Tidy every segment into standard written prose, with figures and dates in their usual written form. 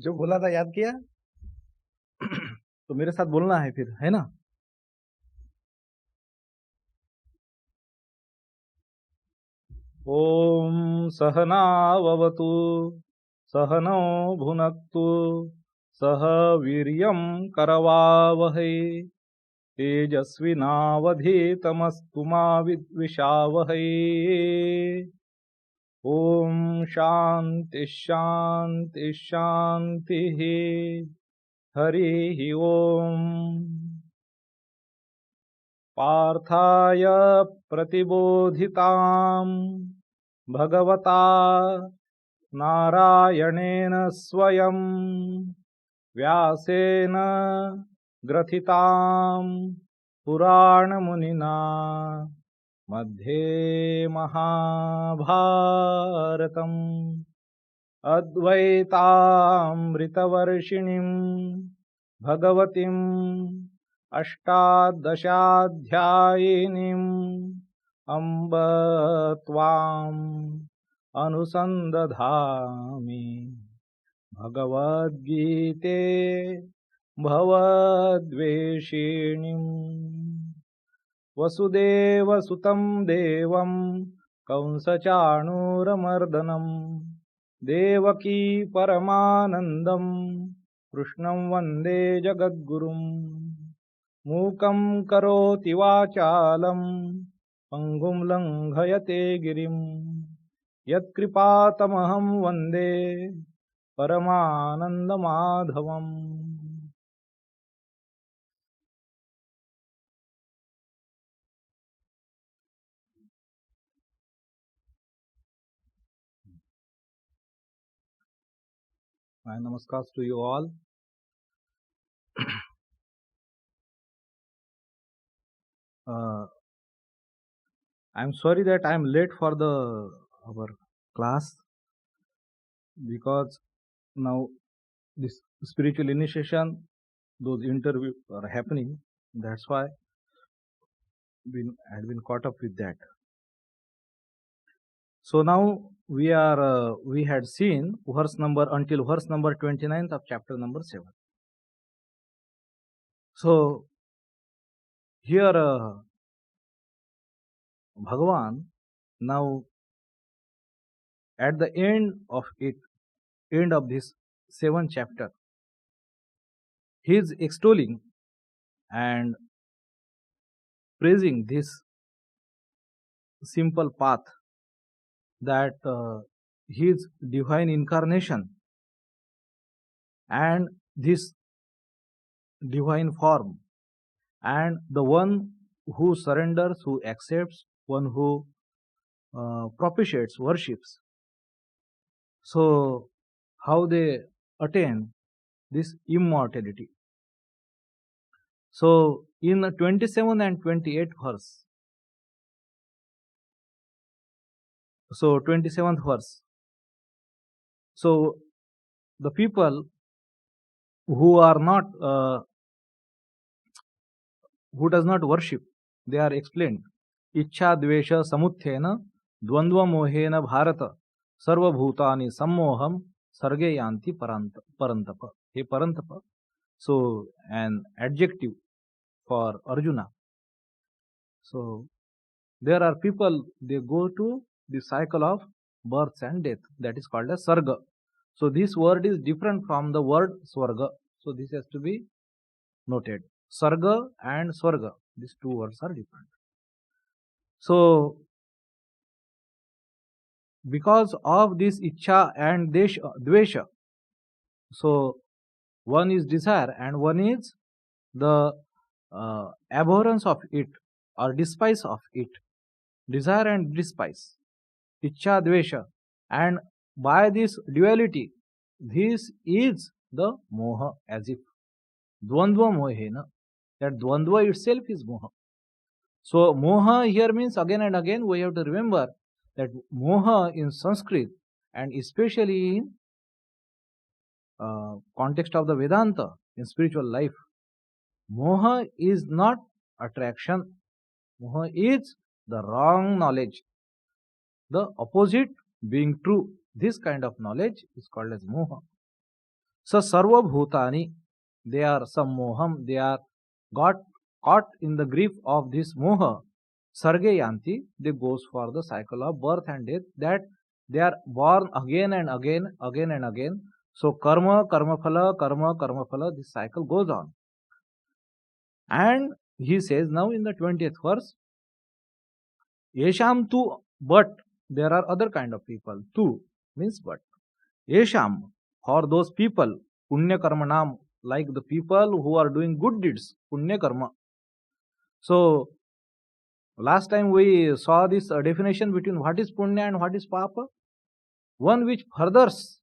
जो बोला था याद किया? तो मेरे साथ बोलना है फिर, है ना? ओम सहनावतु सहनौ भुनक्तु सह वीर्यं करवावहै तेजस्विनावधीतमस्तु मा विद्विषावहै। ओम शांति शांति शांति। हरि ओम। पार्थाय प्रतिबोधितां भगवता नारायणेन स्वयं व्यासेन ग्रथितां पुराणमुनिना मध्ये महाभारतम् अद्वैतामृतवर्षिणीं भगवतीं अष्टादशाध्यायिनीम् अम्ब त्वाम् अनुसन्दधामि भगवद्गीते भवद्वेषिणीम्। वसुदेवसुतं देवं कंसचाणूरमर्दनं देवकी परमानन्दं कृष्णं वन्दे जगद्गुरुम्। मूकं करोति वाचालं पङ्गुं लङ्घयते गिरिं यत्कृपातमहं वन्दे परमानन्दमाधवम्। My namaskars to you all. I'm sorry that I'm late for our class, because now this spiritual initiation, those interviews are happening. That's why I had been caught up with that. So now we had seen until verse number 29th of chapter number 7. So here Bhagavan, now at the end of this 7th chapter, he is extolling and praising this simple path, that his divine incarnation and this divine form, and the one who surrenders, who accepts, one who propitiates, worships. So how they attain this immortality. So in 27 and 28 verse, so 27th verse, so the people who are not who does not worship, they are explained. Ichha dvesha samutthena dvandva mohena bharata sarvabhutani sammoham sarge yanti parantapa. He parantapa. So an adjective for Arjuna. So there are people, they go to the cycle of birth and death, that is called as sarga. So this word is different from the word swarga. So this has to be noted. Sarga and swarga, these two words are different. So because of this ichha and dvesha, so one is desire and one is the abhorrence of it or despise of it. Desire and despise, ichha dvesha, and by this duality, this is the moha, as if dvandva mohena, that dvandva itself is moha. So moha here means, again and again we have to remember that moha in Sanskrit, and especially in context of the Vedanta, in spiritual life, moha is not attraction. Moha is the wrong knowledge, the opposite being true. This kind of knowledge is called as moha. So sarva bhutani, they are sammoham, they are got caught in the grip of this moha. Sarge yanti, they goes for the cycle of birth and death, that they are born again and again, again and again. So karma, karma phala, this cycle goes on. And he says now in the 20th verse, Yesham tu, but there are other kind of people. Tu means but. Yesham, for those people, punya karma nam, like the people who are doing good deeds, punya karma. So, last time we saw this definition between what is punya and what is papa. One which furthers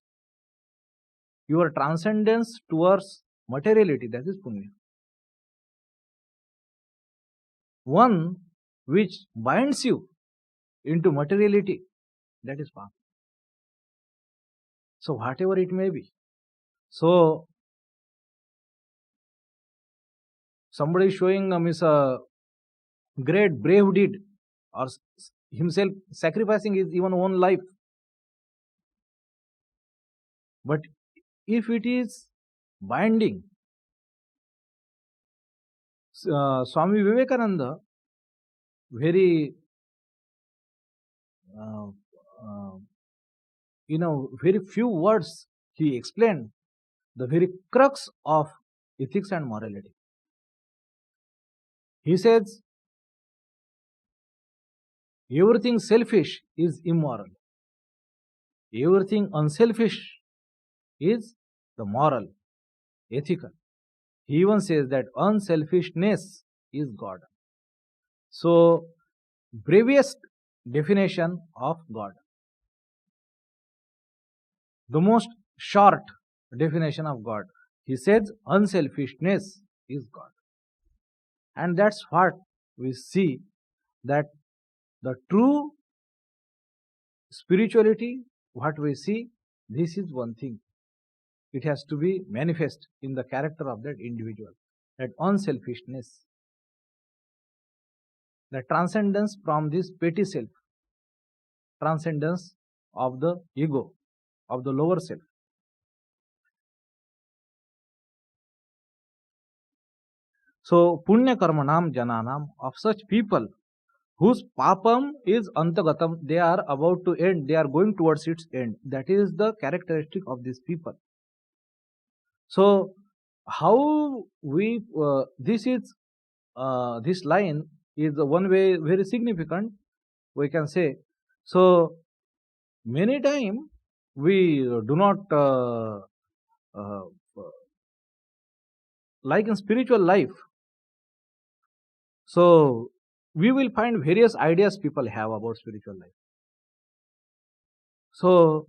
your transcendence towards materiality, that is punya. One which binds you into materiality, that is papa. So, whatever it may be. So, somebody showing a great brave deed, or himself sacrificing his even own life. But if it is binding, Swami Vivekananda, very very few words, he explained the very crux of ethics and morality. He says, everything selfish is immoral. Everything unselfish is the moral, ethical. He even says that unselfishness is God. So, bravest definition of God. The most short definition of God. He says unselfishness is God. And that's what we see, that the true spirituality, what we see, this is one thing. It has to be manifest in the character of that individual. That unselfishness, the transcendence from this petty self, transcendence of the ego, of the lower self. So, punya karmanam jananam, of such people whose papam is antagatam, they are about to end, they are going towards its end. That is the characteristic of these people. So, how we, this line is one way very significant, we can say. So, many times we do not, like in spiritual life, so we will find various ideas people have about spiritual life. So,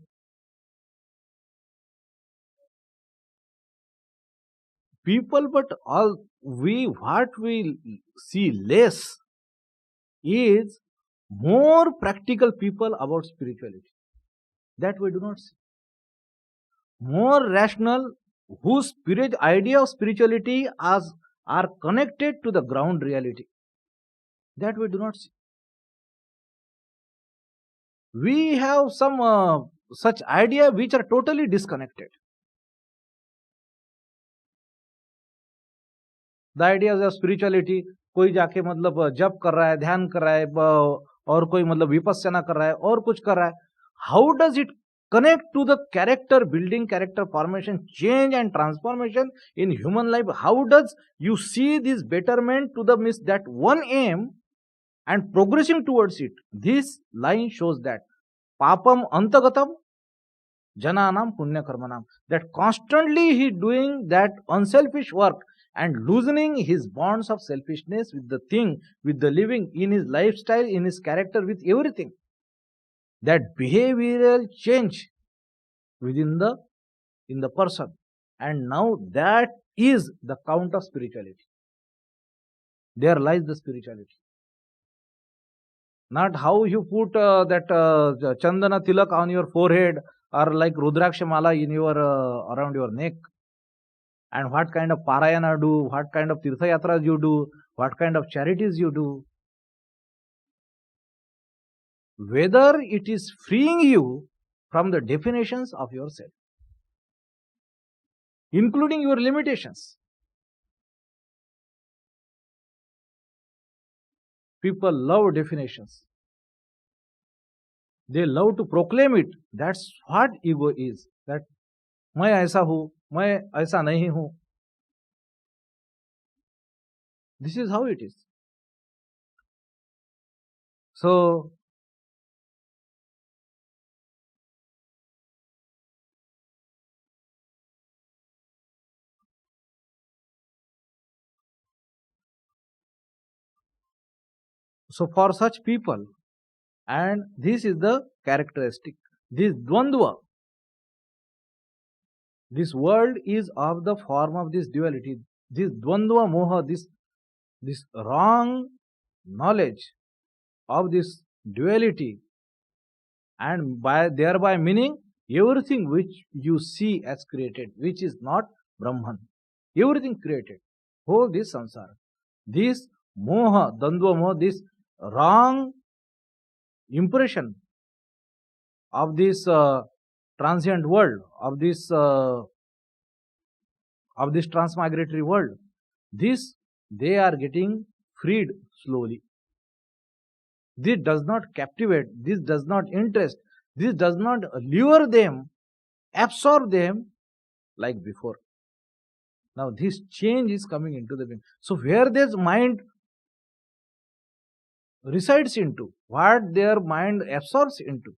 people, but what we see less is more practical people about spirituality. That we do not see. More rational, whose spirit idea of spirituality are connected to the ground reality. That we do not see. We have some such idea which are totally disconnected. The ideas of spirituality, कोई जाके मतलब जप कर रहा है, ध्यान कर रहा है, और कोई मतलब विपस्सना कर रहा है, और कुछ कर रहा है. How does it connect to the character building, character formation, change and transformation in human life? How does you see this betterment to the that one aim and progressing towards it? This line shows that papam antagatam jananam punya karmanam, that constantly he doing that unselfish work and loosening his bonds of selfishness with the thing, with the living, in his lifestyle, in his character, with everything. That behavioral change within in the person, and now that is the count of spirituality. There lies the spirituality. Not how you put that chandana tilak on your forehead, or like rudraksha mala in your around your neck, and what kind of parayana do, what kind of tirtha yatras you do, what kind of charities you do. Whether it is freeing you from the definitions of yourself. including your limitations. People love definitions. They love to proclaim it. That's what ego is. That मैं ऐसा हूं, मैं ऐसा नहीं हूं. This is how it is. So for such people, and this is the characteristic, this dvandva, this world is of the form of this duality, this dvandva moha, this wrong knowledge of this duality, and by thereby meaning everything which you see as created, which is not Brahman, everything created, whole this samsara, this moha, dandva moha, this wrong impression of this transient world, of this transmigratory world, this they are getting freed slowly. This does not captivate, this does not interest, this does not lure them, absorb them like before. Now this change is coming into the being. So where this mind resides into, what their mind absorbs into,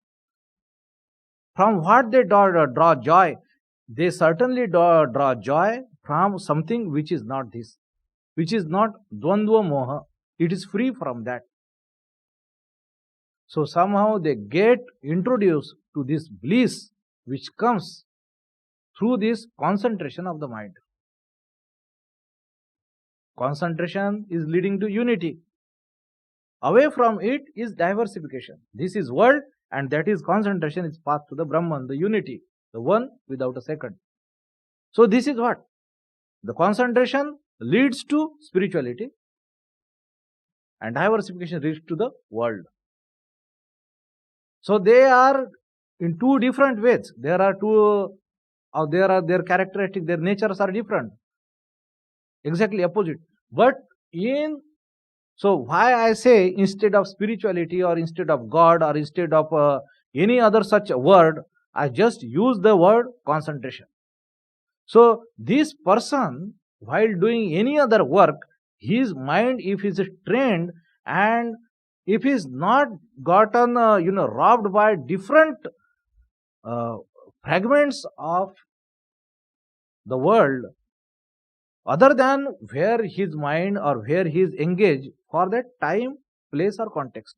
from what they draw joy, they certainly draw joy from something which is not this, which is not dvandva moha. It is free from that. So somehow they get introduced to this bliss which comes through this concentration of the mind. Concentration is leading to unity. Away from it is diversification. This is world, and that is concentration, is path to the Brahman, the unity, the one without a second. So this is what? The concentration leads to spirituality, and diversification leads to the world. So they are in two different ways. There are their characteristics, their natures are different, exactly opposite. But so why I say instead of spirituality or instead of God or instead of any other such word, I just use the word concentration. So this person, while doing any other work, his mind, if he is trained and if he is not gotten robbed by different fragments of the world, other than where his mind or where he is engaged for that time, place or context.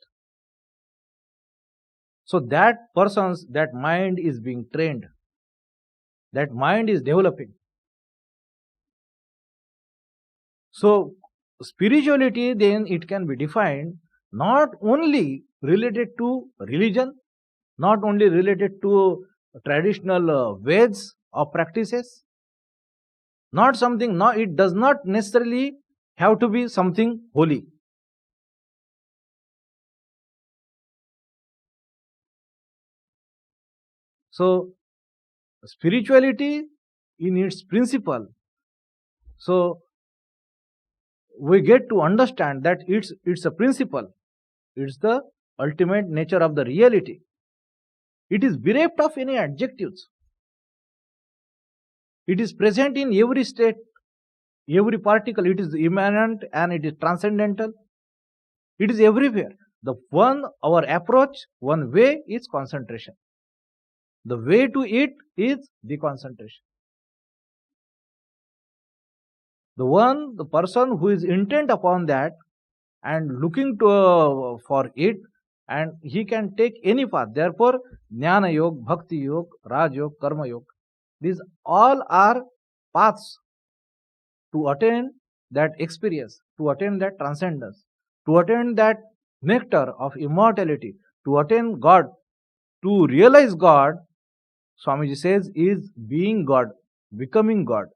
So that that mind is being trained, that mind is developing. So spirituality then it can be defined not only related to religion, not only related to traditional ways or practices, not something, no, it does not necessarily have to be something holy. So spirituality in its principle, so we get to understand that it's a principle, it's the ultimate nature of the reality. It is bereft of any adjectives. It is present in every state, every particle. It is immanent and it is transcendental. It is everywhere. Our approach, one way is concentration. The way to it is the concentration. The person who is intent upon that and looking for it, and he can take any path. Therefore, Jnana Yoga, Bhakti Yoga, Raj Yoga, Karma Yoga, these all are paths to attain that experience, to attain that transcendence, to attain that nectar of immortality, to attain God, to realize God. Swamiji says is being God, becoming God.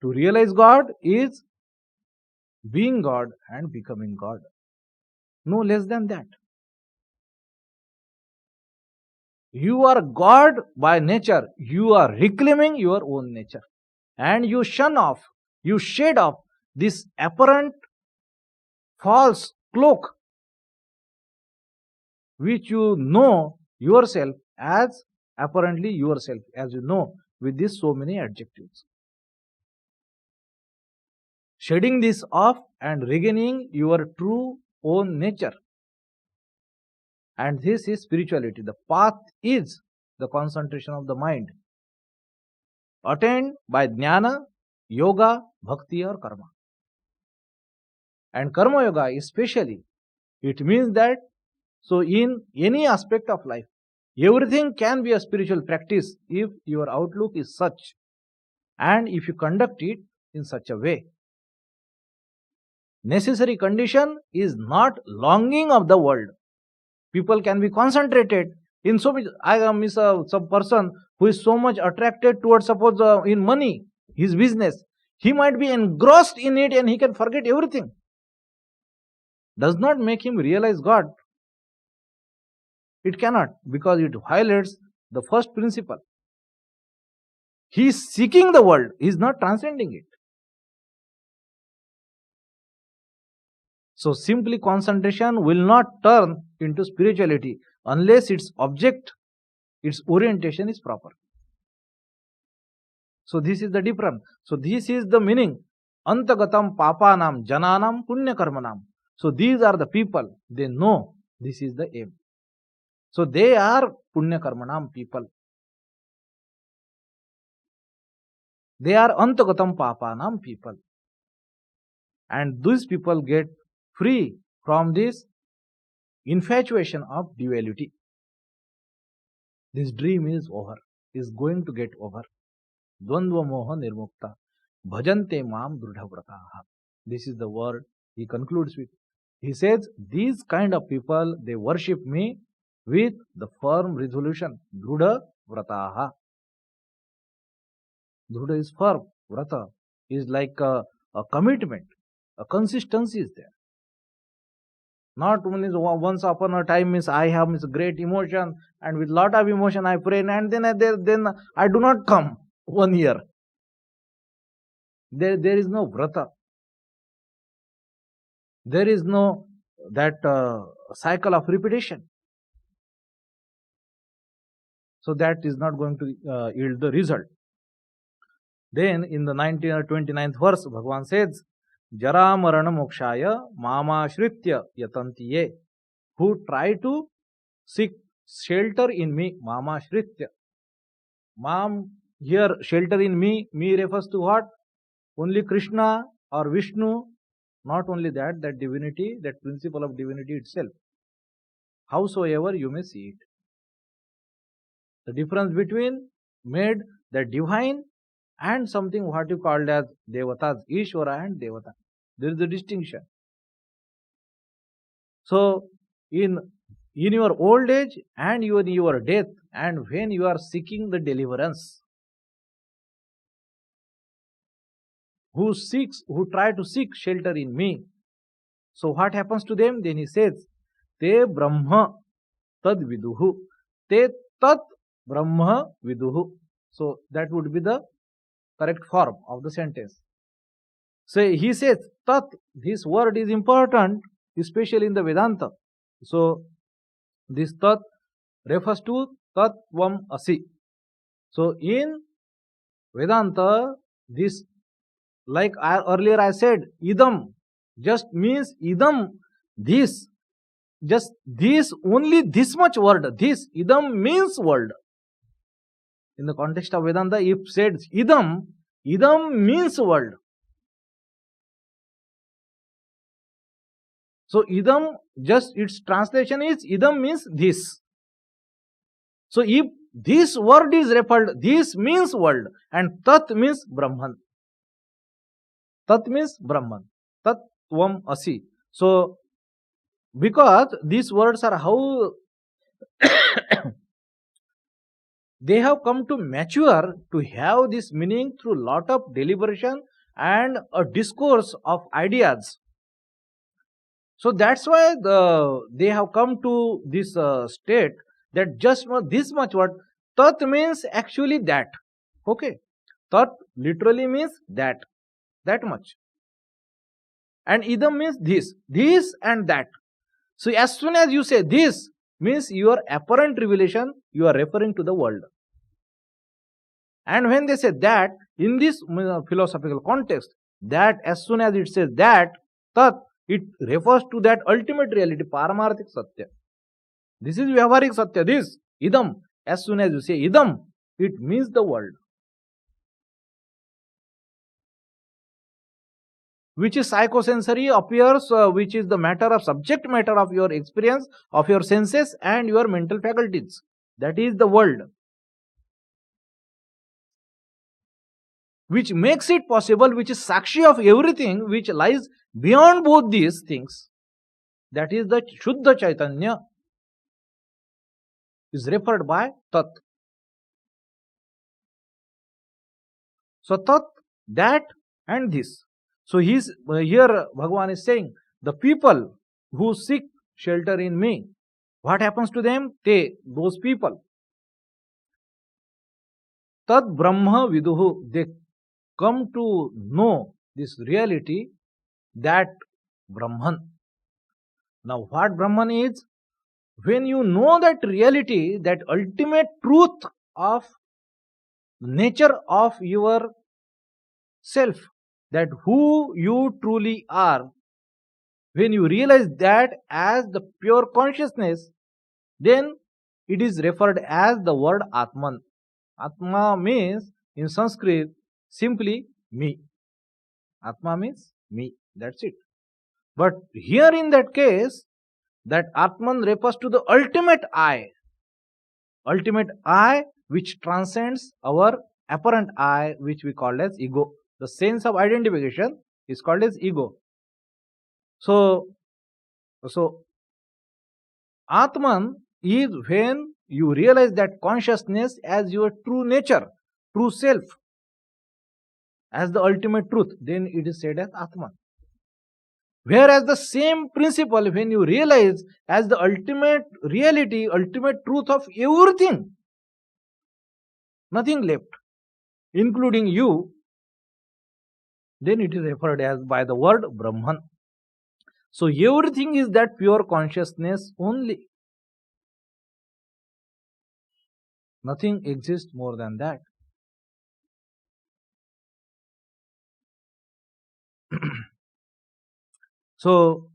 To realize God is being God and becoming God. No less than that. You are God by nature. You are reclaiming your own nature. And you shun off, you shed off this apparent false cloak which you know yourself as apparently yourself, as you know, with these so many adjectives. Shedding this off and regaining your true own nature. And this is spirituality. The path is the concentration of the mind, attained by jnana, yoga, bhakti or karma. And karma yoga especially, it means that, so in any aspect of life, everything can be a spiritual practice if your outlook is such and if you conduct it in such a way. Necessary condition is not longing of the world. People can be concentrated in so much. I miss some person who is so much attracted towards, suppose, in money, his business. He might be engrossed in it and he can forget everything. Does not make him realize God. It cannot, because it violates the first principle. He is seeking the world, he is not transcending it. So simply concentration will not turn into spirituality unless its object, its orientation is proper. So this is the difference. So this is the meaning. Antagatam papanam jananam punya karmanam. So these are the people, they know this is the aim. So they are punya karmanam people. They are antagatam papanam people. And these people get free from this infatuation of duality. This dream is over, is going to get over. Dvandva moha nirmukta. Bhajante mam drudhavrataha. This is the word he concludes with. He says, these kind of people, they worship me with the firm resolution. Drudha vrataha. Drudha is firm. Vrata is like a commitment. A consistency is there. Not only once upon a time means I have great emotion and with lot of emotion I pray and then I do not come 1 year. There is no vrata. There is no that cycle of repetition. So that is not going to yield the result. Then in the 29th verse, Bhagavan says, Jara marana mokshaya mama shritya yatanti ye, who try to seek shelter in me, mama shritya. Mam, here shelter in me refers to what? Only Krishna or Vishnu. Not only that, that divinity, that principle of divinity itself. Howsoever you may see it. The difference between made the divine and something what you called as Devatas, Ishvara and Devata. There is a distinction. So, in your old age and in your death, and when you are seeking the deliverance, who try to seek shelter in me. So what happens to them? Then he says, Te Brahma Tad Viduhu. Te Tat Brahma Viduhu. So that would be the correct form of the sentence. So he says, Tat, this word is important, especially in the Vedanta. So this Tat refers to Tat Tvam Asi. So in Vedanta, this, like earlier I said, idam just means idam, this, just this, only this much word, this, idam means world. In the context of Vedanta, if said idam, idam means world. So idam, just its translation is idam means this. So if this word is referred, this means world, and tat means Brahman. Tat means Brahman. Tat Tvam Asi. So, because these words are how they have come to mature to have this meaning through lot of deliberation and a discourse of ideas. So that's why they have come to this state that just this much word. Tat means actually that. Okay. Tat literally means that much. And idam means this and that. So as soon as you say this, means your apparent revelation, you are referring to the world. And when they say that, in this philosophical context, that as soon as it says that, tat, it refers to that ultimate reality, paramarthik satya. This is vyavaharik satya, this, idam. As soon as you say idam, it means the world. Which is psychosensory appears, which is the matter of subject matter of your experience, of your senses and your mental faculties. That is the world. Which makes it possible, which is sakshi of everything which lies beyond both these things. That is the Shuddha Chaitanya is referred by Tat. So Tat, that and this. So here Bhagavan is saying, the people who seek shelter in me, what happens to them? Those people. Tad Brahma Viduhu, they come to know this reality, that Brahman. Now what Brahman is? When you know that reality, that ultimate truth of nature of your self, that who you truly are, when you realize that as the pure consciousness, then it is referred as the word Atman. Atma means in Sanskrit simply me. Atma means me. That's it. But here in that case, that Atman refers to the ultimate I. Ultimate I which transcends our apparent I, which we call as ego. The sense of identification is called as ego. So Atman is when you realize that consciousness as your true nature, true self, as the ultimate truth, then it is said as Atman. Whereas the same principle, when you realize as the ultimate reality, ultimate truth of everything, nothing left, including you, then it is referred as by the word Brahman. So everything is that pure consciousness only. Nothing exists more than that. So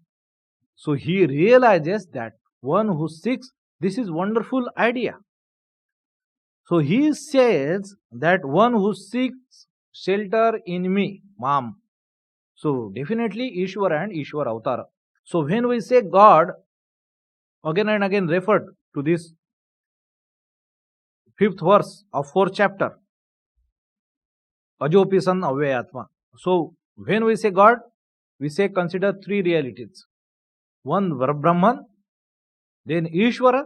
he realizes that one who seeks, this is wonderful idea. So he says that one who seeks shelter in me, Mam. So definitely Ishwara and Ishwara Avtara. So when we say God, again and again referred to this 5th verse of 4th chapter, Ajopi San Avyayatma. So when we say God, we say consider 3 realities. One Brahman, then Ishwara,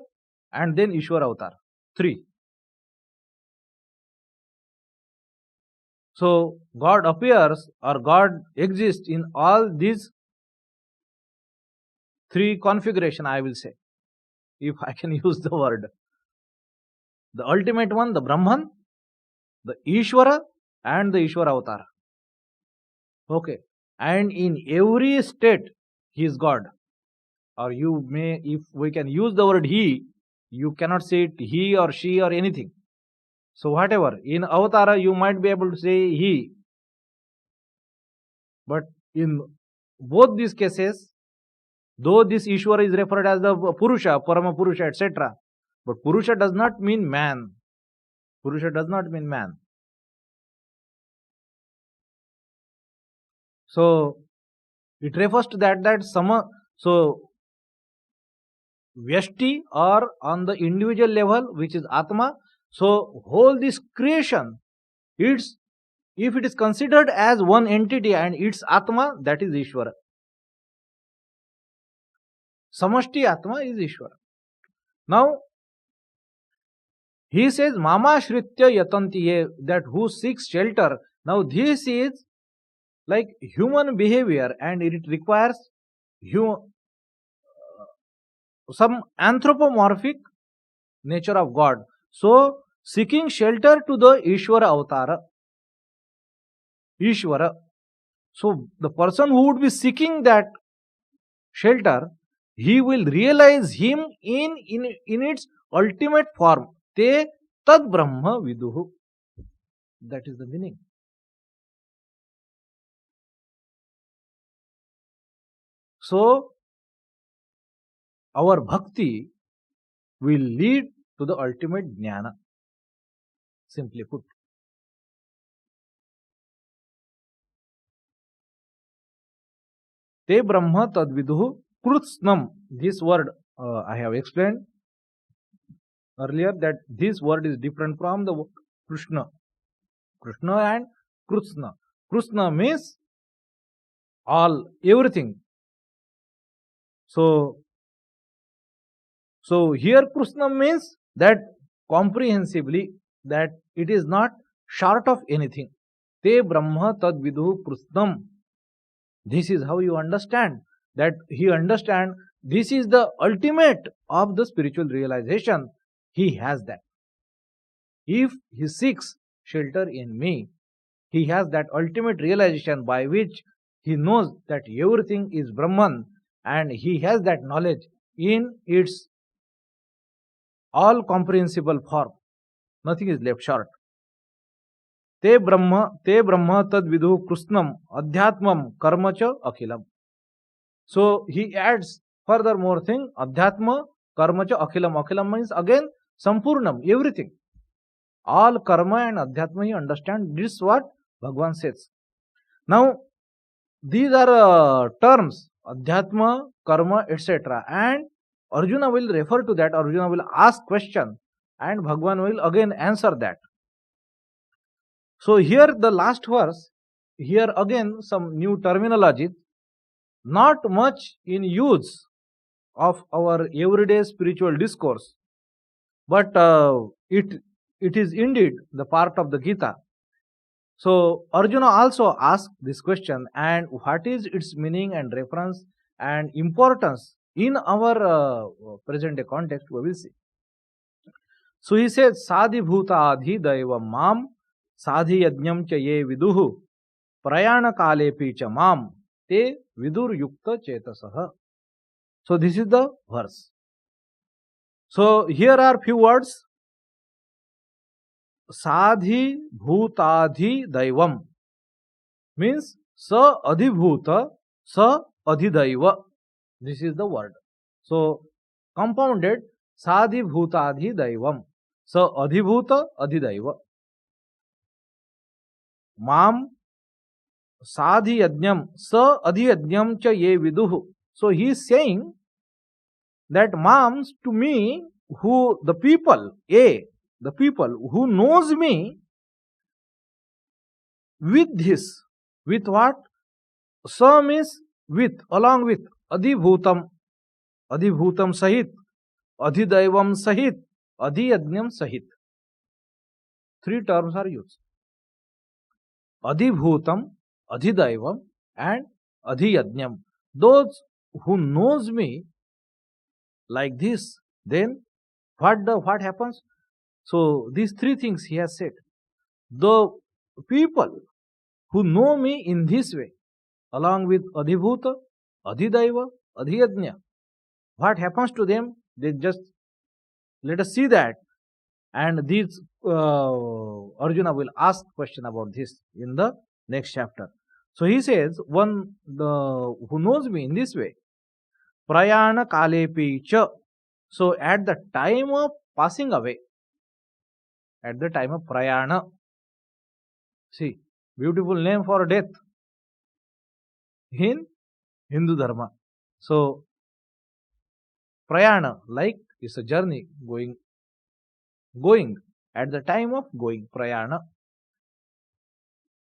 and then Ishwara Avatar. 3. So God appears or God exists in all these 3 configuration, I will say, if I can use the word. The ultimate one, the Brahman, the Ishwara, and the Ishwara Avatar. Okay. And in every state, he is God. Or you may, if we can use the word he, you cannot say it he or she or anything. So whatever, in Avatara you might be able to say he. But in both these cases, though this Ishwara is referred as the Purusha, Parama Purusha, etc. But Purusha does not mean man. Purusha does not mean man. So it refers to that so Vyashti, or on the individual level, which is Atma. So whole this creation, if it is considered as one entity and its Atma, that is Ishvara. Samashti Atma is Ishvara. Now he says Mama Shritya Yatantiye, that who seeks shelter. Now this is like human behavior, and it requires some anthropomorphic nature of God. So, seeking shelter to the Ishvara Avatara. Ishvara. So, the person who would be seeking that shelter, he will realize him in its ultimate form. Te tad brahma viduhu. That is the meaning. So, our bhakti will lead to the ultimate jnana. Simply put. Te brahma tad viduhu krutsnam. This word I have explained earlier that this word is different from the word Krishna. Krishna and Krutsna. Krishna means all, everything. So here Krishna means that comprehensively, that it is not short of anything. Te Brahma tad viduhu Krishnam. This is how you understand, that he understand this is the ultimate of the spiritual realization. He has that. If he seeks shelter in me, he has that ultimate realization by which he knows that everything is Brahman, and he has that knowledge in its all comprehensible form. Nothing is left short. Te Brahma tad vidhu Krishnam adhyatmam karma cha akhilam. So he adds furthermore thing, adhyatma karma cha akhilam. Akhilam means again sampurnam, everything. All karma and adhyatma he understands. This is what Bhagavan says. Now these are terms, adhyatma, karma, etc. And Arjuna will refer to that. Arjuna will ask question and Bhagavan will again answer that. So here the last verse, here again some new terminology, not much in use of our everyday spiritual discourse, but it is indeed the part of the Gita. So Arjuna also asked this question, and what is its meaning and reference and importance in our present day context, we will see. So he says, Sadhi bhuta adhi daiva mam sadhi yajnam cha ye viduhu prayana kalepi cha mam te vidur yukta chetasaha. So this is the verse. So here are few words. Sadhi bhutadhi daivam means sa adhibhuta sa adhidaiva. This is the word. So compounded sadhi bhutadhi daivam sa adhibhuta adhidaiva. Mam sadhi yajnam sa adhiyajnam cha ye viduhu. So he is saying that mams to me, who the people, the people who knows me with this, with what? Sam is with, along with, adhibhutam sahit, adhidaivam sahit, adhiyajnam sahit. Three terms are used. Adhibhutam, adhidaivam and adhiyajnam. Those who knows me like this, then what happens? So these three things he has said. The people who know me in this way, along with adhibhuta, adhidaiva, adhiyajna, what happens to them? They just, let us see that. And these Arjuna will ask question about this in the next chapter. So he says, one who knows me in this way, prayana kalepi cha. So at the time of passing away, at the time of prayana, see, beautiful name for death in Hindu Dharma. So prayana, like it's a journey, going at the time of going, prayana.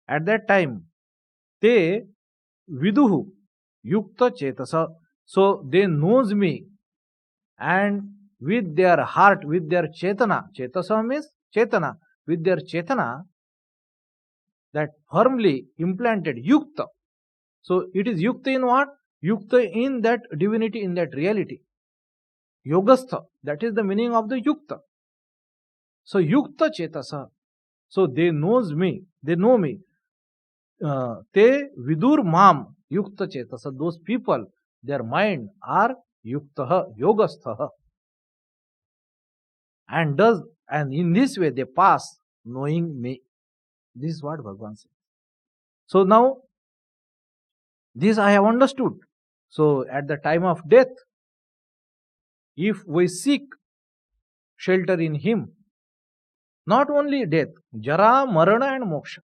At that time, te viduhu yukta chetasa. So they knows me, and with their heart, with their chetana, chetasa means chetana, with their chetana, that firmly implanted yukta. So it is yukta in what? Yukta in that divinity, in that reality. Yogastha, that is the meaning of the yukta. So yukta chetasa. So they knows me. They know me. Te vidur mam yukta chetasa. Those people, their mind are yuktaha, yogasthaha. And in this way they pass knowing me. This is what Bhagavan says. So now, this I have understood. So at the time of death, if we seek shelter in him, not only death, jara, marana and moksha.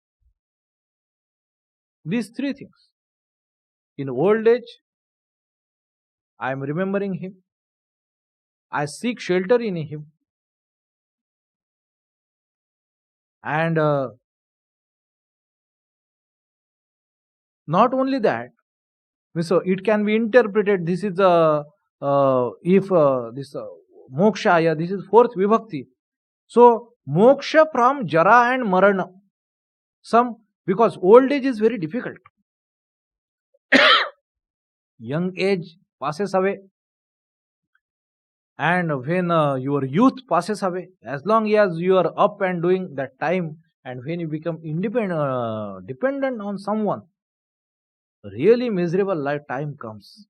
These three things. In old age, I am remembering him. I seek shelter in him. And not only that, so it can be interpreted, this is if this moksha, this is fourth vibhakti. So moksha from jara and marana. Because old age is very difficult. Young age passes away. And when your youth passes away, as long as you are up and doing that time, and when you become independent, dependent on someone, really miserable lifetime comes.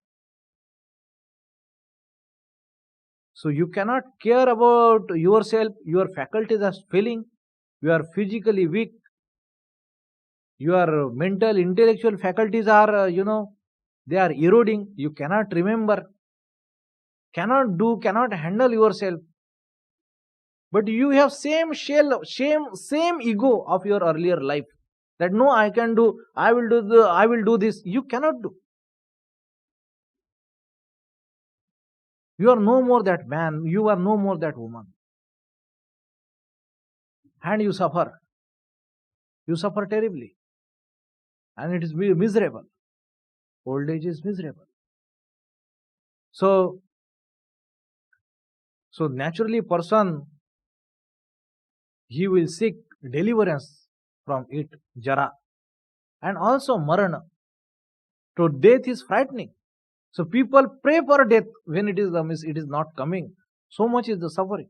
So you cannot care about yourself, your faculties are failing, you are physically weak, your mental, intellectual faculties are, they are eroding, you cannot remember, cannot handle yourself. But you have same ego of your earlier life. That no, I can do, I will do this. You cannot do. You are no more that man, you are no more that woman. And you suffer. You suffer terribly. And it is miserable. Old age is miserable. So naturally person, he will seek deliverance from it, jara. And also marana. So death is frightening. So people pray for death when it is not coming. So much is the suffering.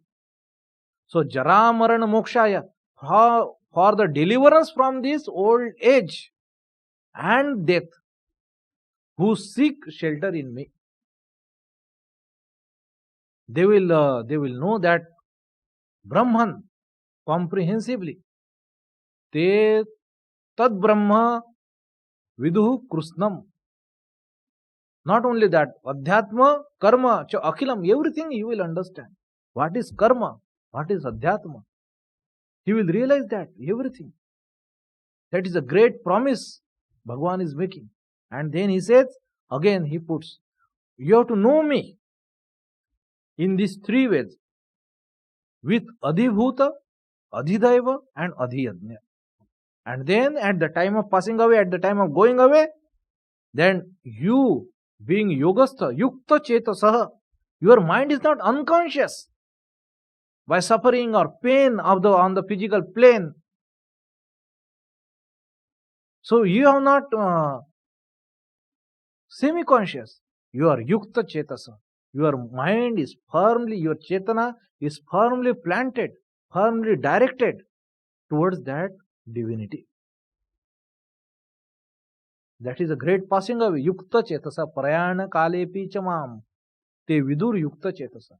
So jara marana mokshaya, for the deliverance from this old age and death, who seek shelter in me, they will know that Brahman comprehensively. Te tad brahma viduhu krusnam. Not only that, adhyatma, karma, cha akhilam, everything he will understand. What is karma? What is adhyatma? He will realize that, everything. That is a great promise Bhagavan is making. And then he says, again he puts, you have to know me in these three ways. With adhibhuta, adhidaiva and adhiyajna. And then at the time of passing away, at the time of going away, then you being yogastha, yukta chetasaha, your mind is not unconscious by suffering or pain on the physical plane. So you are not semi-conscious. You are yukta chetasa. Your mind is firmly, your chetana is firmly planted, firmly directed towards that divinity. That is a great passing away. Yukta chetasa prayana kalepi chamam. Te vidur yukta chetasa.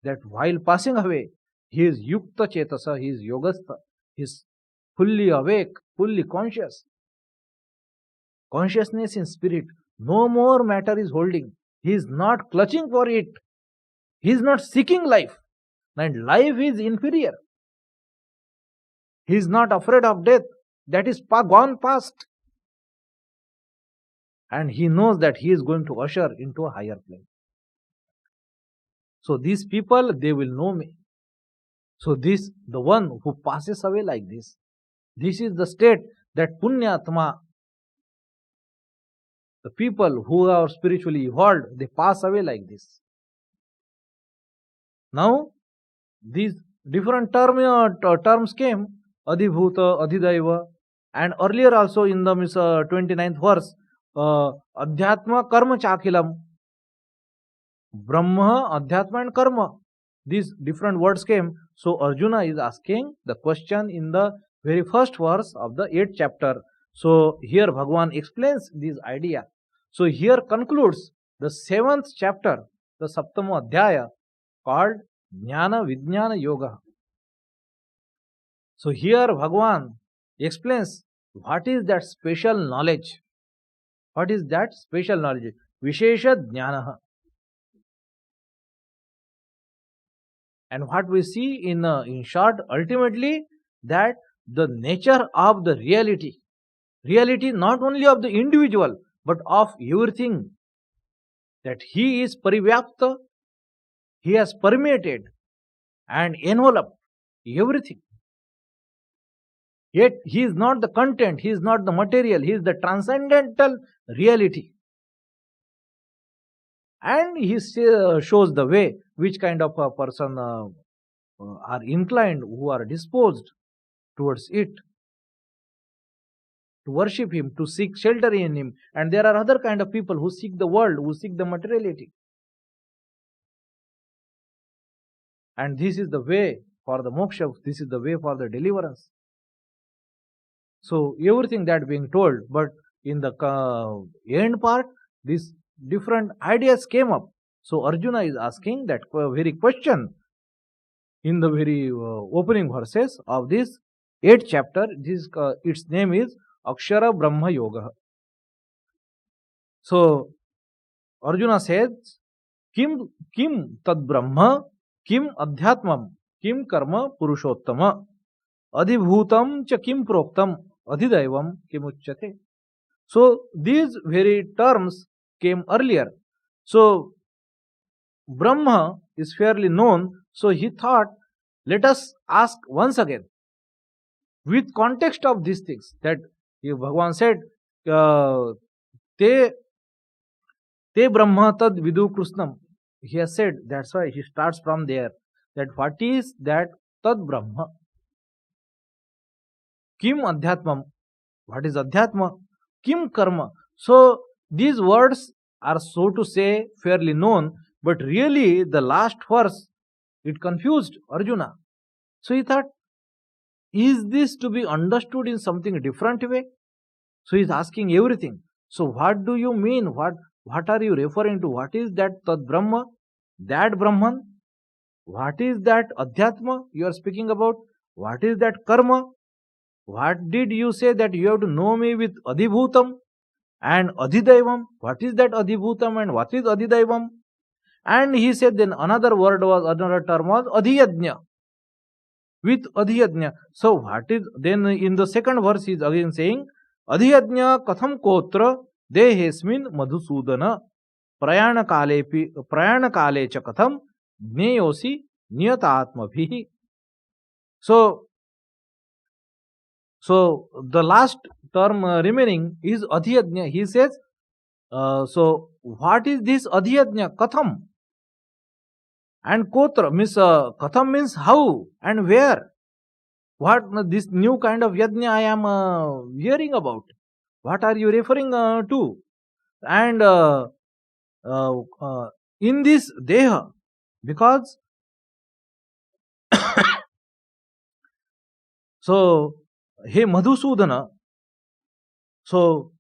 That while passing away, he is yukta chetasa, he is yogastha, he is fully awake, fully conscious. Consciousness in spirit. No more matter is holding. He is not clutching for it. He is not seeking life. And life is inferior. He is not afraid of death. That is gone past. And he knows that he is going to usher into a higher plane. So these people, they will know me. So the one who passes away like this is the state that Punyatma, the people who are spiritually evolved, they pass away like this. Now, these different terms came, adhibhuta, adhidaiva, and earlier also in the 29th verse, adhyatma karma chakilam, Brahma, adhyatma and karma. These different words came. So Arjuna is asking the question in the very first verse of the 8th chapter. So here Bhagavan explains this idea. So here concludes the 7th chapter, the Saptama Adhyaya, called Jnana Vijnana Yoga. So here Bhagavan explains what is that special knowledge. What is that special knowledge? Vishesha Jnana. And what we see in short, ultimately, that the nature of the reality not only of the individual, but of everything, that he is parivyapta, he has permeated and enveloped everything. Yet he is not the content, he is not the material, he is the transcendental reality. And he shows the way which kind of a person are inclined, who are disposed towards it, to worship him, to seek shelter in him. And there are other kind of people who seek the world, who seek the materiality. And this is the way for the moksha, this is the way for the deliverance. So everything that being told, but in the end part, these different ideas came up. So Arjuna is asking that very question in the very opening verses of this 8th chapter. This its name is Akshara Brahma Yoga. So Arjuna says, Kim tad Brahma, Kim Adhyatmam, Kim Karma Purushottama, Adhibhutam cha Kim Proktam, Adhidaivam Kim Uchyate. So these very terms came earlier. So Brahma is fairly known. So he thought, let us ask once again, with context of these things, that Bhagavan said, te Brahma tad vidu Krishnam. He has said, that's why he starts from there, that what is that tad Brahma? Kim Adhyatmam. What is Adhyatma? Kim Karma. So these words are, so to say, fairly known, but really the last verse, it confused Arjuna. So he thought, is this to be understood in something different way? So he is asking everything. So what do you mean? What are you referring to? What is that Tad Brahma? That Brahman? What is that Adhyatma you are speaking about? What is that Karma? What did you say that you have to know me with Adhibhutam and Adhidaivam? What is that Adhibhutam and what is Adhidaivam? And he said then another term was Adhiyajna. With Adhiyajna. So what is, then in the second verse he is again saying, Adhiyajna katham kotra dehesmin madhusudana prayana kale cha katham jneyosi niyatatmabhi. So the last term remaining is Adhiyajna. He says, so what is this Adhiyajna? Katham. And Kotra means, Katham means how and where. What this new kind of Yajna I am hearing about. What are you referring to? And in this Deha, because so, hey Madhusudana, so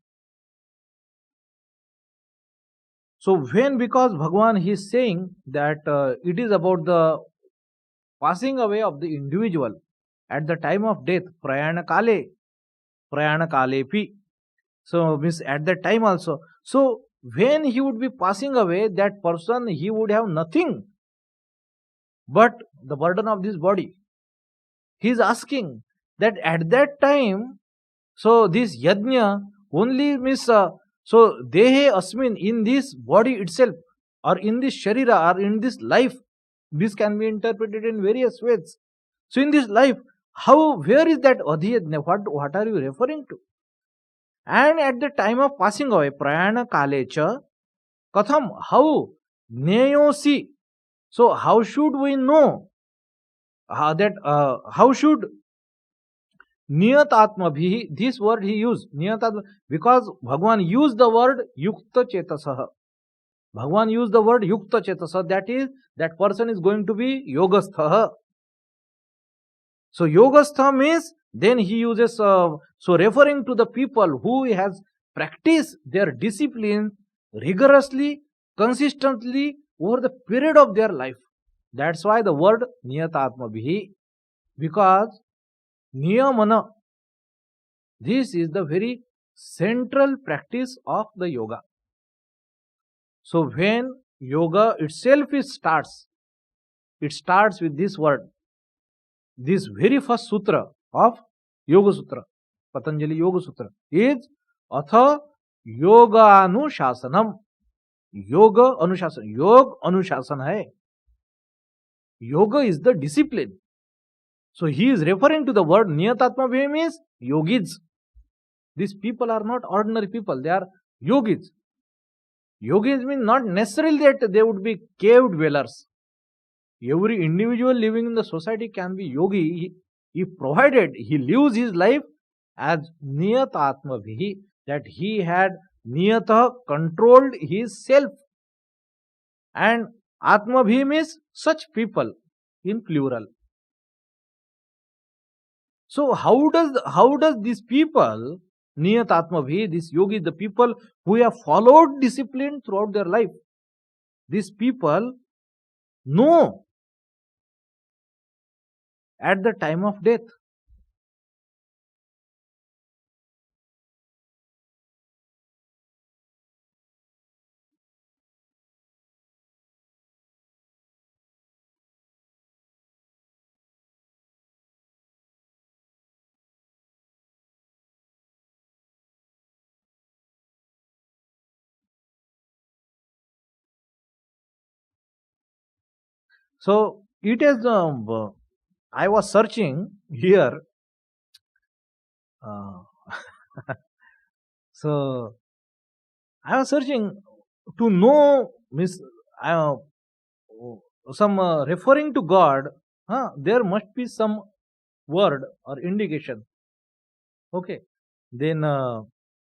when, because Bhagavan he is saying that it is about the passing away of the individual at the time of death, prayana kalepi. So means at that time also. So when he would be passing away, that person, he would have nothing but the burden of this body. He is asking that at that time, so this yajna only means, so dehe asmin, in this body itself, or in this sharira, or in this life, this can be interpreted in various ways. So in this life, where is that adhiyajna? What are you referring to? And at the time of passing away, prayana kalecha katham, how neyosi. So how should we know that how should niyatatma bhi, this word he used, niyatatma, because Bhagavan used the word yukta chetasaha. Bhagavan used the word yukta chetasaha, that is, that person is going to be yogasthaha. So yogastha means then he uses referring to the people who has practiced their discipline rigorously, consistently over the period of their life. That's why the word niyatatmabhi, because niyamana, this is the very central practice of the yoga. So when yoga itself it starts with this word. This very first sutra of Yoga Sutra, Patanjali Yoga Sutra, is Atha Yoga Anushasanam. Yoga Anushasan. Yoga Anushasan hai. Yoga is the discipline. So he is referring to the word Niyatatma Bhe means yogis. These people are not ordinary people, they are yogis. Yogis means not necessarily that they would be cave dwellers. Every individual living in the society can be yogi, if provided he lives his life as niyatatma bhi, that he had niyata controlled his self. And atma bhi means such people in plural. So how does these people, niyatatma bhi, these yogis, the people who have followed discipline throughout their life, these people know at the time of death? So it is, I was searching here. So I was searching to know some referring to God. There must be some word or indication. Okay. Then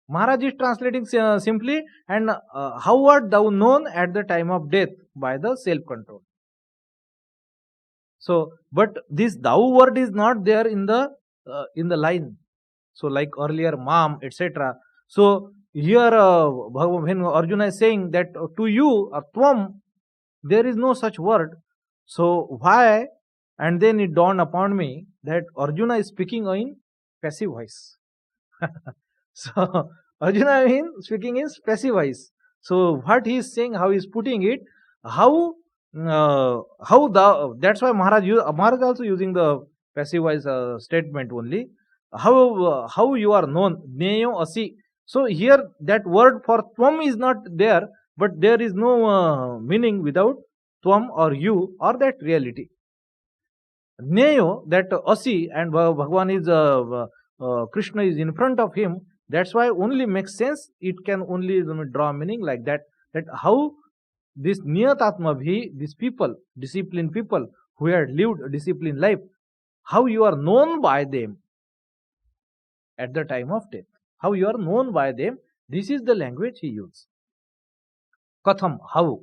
Maharaj is translating simply, and how art thou known at the time of death? By the self-control. So, but this thou word is not there in the line. So, like earlier, mam, etc. So, here when Arjuna is saying that to you, tvam, there is no such word. So, why? And then it dawned upon me that Arjuna is speaking in passive voice. So, Arjuna is speaking in passive voice. So, what he is saying, how he is putting it, how thou, that's why Maharaj also using the passive voice statement only. How you are known, Neyo Asi. So here that word for Tvam is not there, but there is no meaning without Tvam or you or that reality. Neyo, that Asi, and Bhagavan is Krishna is in front of him. That's why only makes sense. It can only draw meaning like that. That how this Niyatatma Bhi, these people, disciplined people who had lived a disciplined life, how you are known by them at the time of death. How you are known by them, this is the language he used. Katham, how?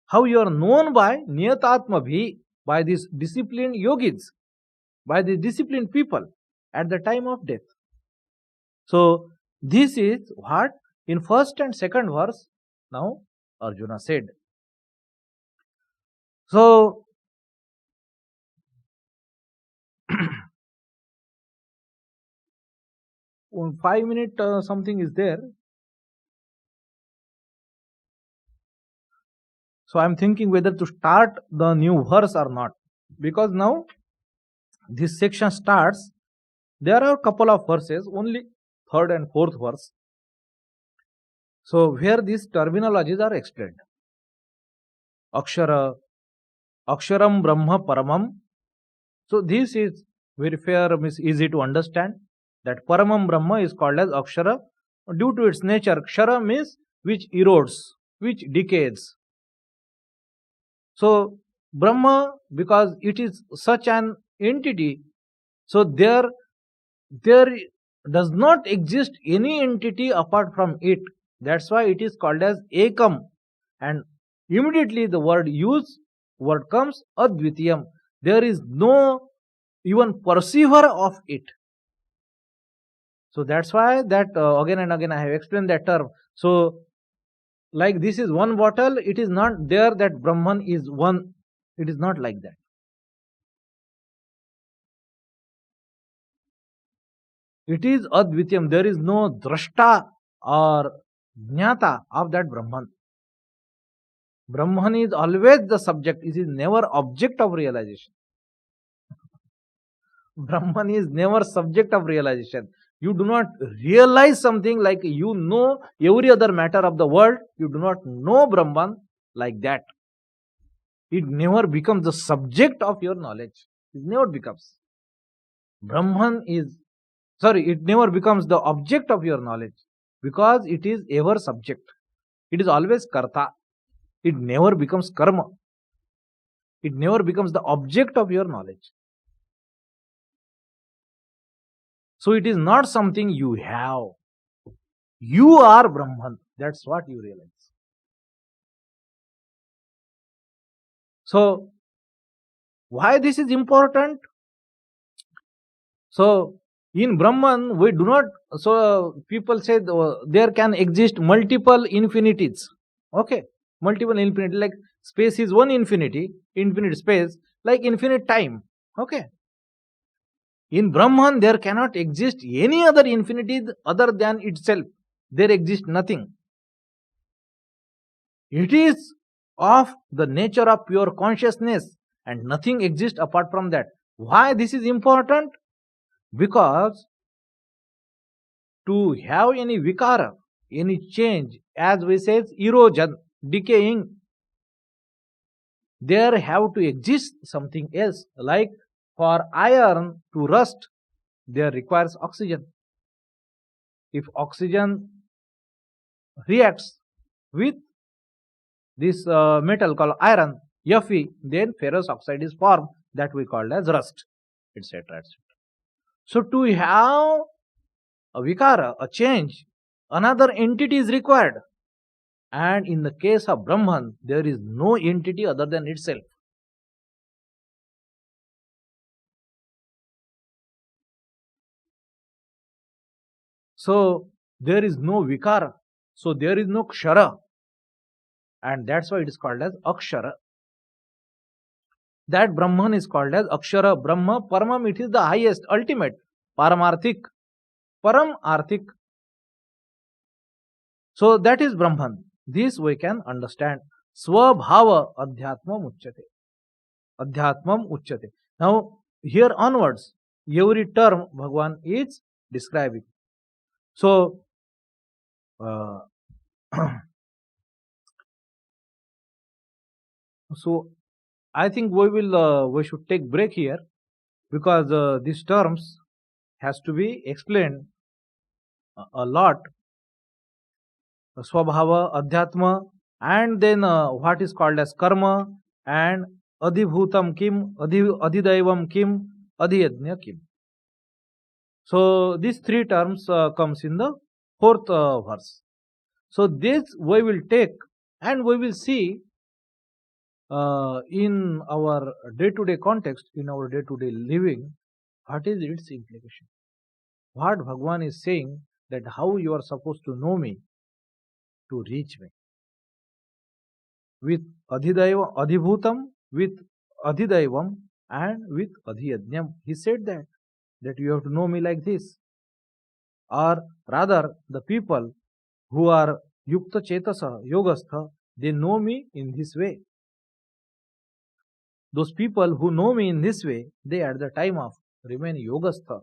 How you are known by Niyatatma Bhi, by these disciplined yogis, by the disciplined people at the time of death. So, this is what in first and second verse now Arjuna said. So, 5 minute something is there. So, I am thinking whether to start the new verse or not. Because now this section starts, there are a couple of verses, only third and fourth verse. So, where these terminologies are explained. Akshara, Aksharam Brahma Paramam. So, this is very fair, easy to understand. That Paramam Brahma is called as Akshara due to its nature. Kshara means which erodes, which decays. So, Brahma, because it is such an entity, so there does not exist any entity apart from it. That's why it is called as Ekam. And immediately the word comes Advitiyam. There is no even perceiver of it. So that's why that again and again I have explained that term. So like this is one bottle, it is not there that Brahman is one. It is not like that. It is Advityam. There is no drashta or jnata of that Brahman. Brahman is always the subject. It is never object of realization. Brahman is never subject of realization. You do not realize something like you know every other matter of the world. You do not know Brahman like that. It never becomes the subject of your knowledge. It never becomes. Brahman is, it never becomes the object of your knowledge because it is ever subject. It is always karta. It never becomes karma. It never becomes the object of your knowledge. So it is not something you have. You are Brahman. That's what you realize. So, why this is important? So, in Brahman, we do not, so people say there can exist multiple infinities. Okay, multiple infinity, like space is one infinity, infinite space, like infinite time. Okay. In Brahman, there cannot exist any other infinity other than itself. There exists nothing. It is of the nature of pure consciousness and nothing exists apart from that. Why this is important? Because to have any vikara, any change, as we say, erosion, decaying, there have to exist something else. Like for iron to rust, there requires oxygen. If oxygen reacts with this metal called iron, Fe, then ferrous oxide is formed, that we call as rust, etc. etc. So to have a vikara, a change, another entity is required. And in the case of Brahman, there is no entity other than itself. So there is no vikara. So there is no kshara. And that's why it is called as akshara. That Brahman is called as akshara. Brahma, paramam, it is the highest, ultimate, paramarthik, param arthik. So that is Brahman. This we can understand. Swabhava adhyatmam uchyate. Adhyatmam uchyate. Now here onwards, every term Bhagwan is describing. So so I think we should take break here because these terms has to be explained a lot. Swabhava, Adhyatma, and then what is called as karma, and adhibhutam kim, adhidaivam kim, adhiyajna kim. So these three terms comes in the fourth verse. So this we will take and we will see in our day-to-day context, in our day-to-day living, what is its implication. What Bhagwan is saying, that how you are supposed to know me, to reach me. With adhidaivam, adhibhutam, with adhidaivam, and with adhiyajnam. He said that you have to know me like this. Or rather, the people who are yukta chetasa, yogastha, they know me in this way. Those people who know me in this way, they at the time of remain yogastha.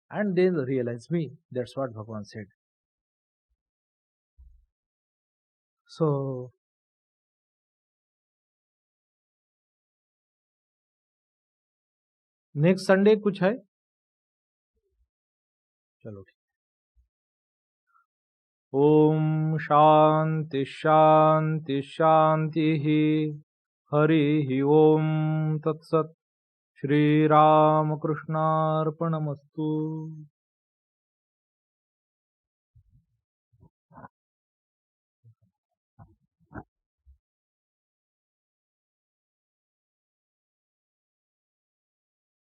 And they realize me. That's what Bhagavan said. So, next Sunday कुछ है? चलो ठीक. ओम शांति शांति शांति. हरि ओम तत्सत्. श्री रामकृष्णार्पणमस्तु.